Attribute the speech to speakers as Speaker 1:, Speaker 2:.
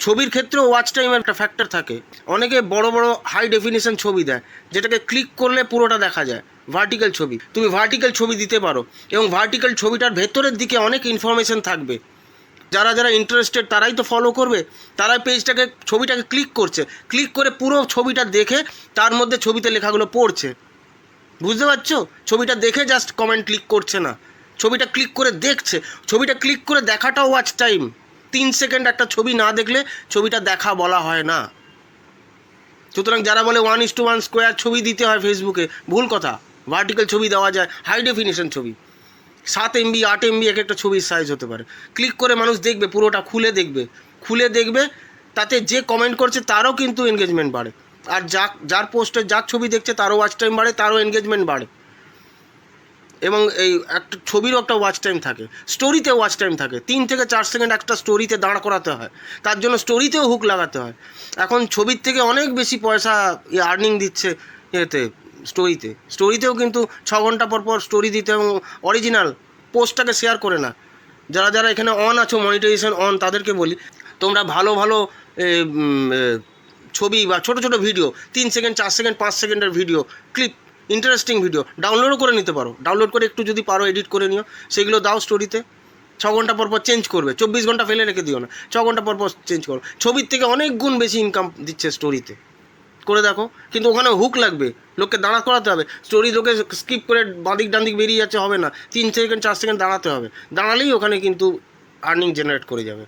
Speaker 1: ছবির ক্ষেত্রেও ওয়াচ টাইমের একটা ফ্যাক্টর থাকে। অনেকে বড় বড় হাই ডেফিনিশন ছবি দেয়, যেটাকে ক্লিক করলে পুরোটা দেখা যায়। ভার্টিক্যাল ছবি, তুমি ভার্টিক্যাল ছবি দিতে পারো, এবং ভার্টিক্যাল ছবিটার ভেতরের দিকে অনেক ইনফরমেশন থাকবে। যারা যারা ইন্টারেস্টেড তারাই তো ফলো করবে, তারাই পেজটাকে, ছবিটাকে ক্লিক করছে, ক্লিক করে পুরো ছবিটা দেখে তার মধ্যে ছবিতে লেখাগুলো পড়ছে। বুঝতে পারছো? ছবিটা দেখে জাস্ট কমেন্ট ক্লিক করছে না, ছবিটা ক্লিক করে দেখছে। ছবিটা ক্লিক করে দেখাটাও ওয়াচ টাইম। 3 সেকেন্ড একটা ছবি না দেখলে ছবিটা দেখা বলা হয় না। সুতরাং যারা বলে 1:1 স্কোয়ার ছবি দিতে হয় ফেসবুকে, ভুল কথা। ভার্টিক্যাল ছবি দেওয়া যায়, হাই ডেফিনিশন ছবি, 7 MB 8 MB এক একটা ছবির সাইজ হতে পারে। ক্লিক করে মানুষ দেখবে, পুরোটা খুলে দেখবে, তাতে যে কমেন্ট করছে তারও কিন্তু এনগেজমেন্ট বাড়ে, আর যার পোস্টে যার ছবি দেখছে তারও ওয়াচ টাইম বাড়ে, তারও এনগেজমেন্ট বাড়ে। এবং এই একটা ছবিরও একটা ওয়াচ টাইম থাকে, স্টোরিতে ওয়াচ টাইম থাকে। 3 থেকে 4 সেকেন্ড একটা স্টোরিতে দাঁড় করাতে হয়, তার জন্য স্টোরিতেও হুক লাগাতে হয়। এখন ছবির থেকে অনেক বেশি পয়সা আর্নিং দিচ্ছে এতে, স্টোরিতেও কিন্তু 6 ঘন্টা পর পর স্টোরি দিতে, এবং অরিজিনাল পোস্টটাকে শেয়ার করে না। যারা যারা এখানে অন আছো, মনিটাইজেশন অন, তাদেরকে বলি, তোমরা ভালো ভালো ছবি বা ছোটো ছোটো ভিডিও, 3 সেকেন্ড 4 সেকেন্ড 5 সেকেন্ডের ভিডিও ক্লিপ, ইন্টারেস্টিং ভিডিও ডাউনলোডও করে নিতে পারো। ডাউনলোড করে একটু যদি পারো এডিট করে নিও, সেগুলো দাও স্টোরিতে। 6 ঘন্টা পর পর চেঞ্জ করবে, 24 ঘন্টা ফেলে রেখে দিও না, 6 ঘন্টা পর পর চেঞ্জ করো। ছবির থেকে অনেক গুণ বেশি ইনকাম দিচ্ছে স্টোরিতে, করে দেখো। কিন্তু ওখানে হুক লাগবে, লোককে দাঁড়া করাতে হবে। স্টোরি লোকে স্কিপ করে বাঁদিক ডানদিক বেরিয়ে যাচ্ছে, হবে না। 3 সেকেন্ড 4 সেকেন্ড দাঁড়াতে হবে, দাঁড়ালেই ওখানে কিন্তু আর্নিং জেনারেট করে যাবে।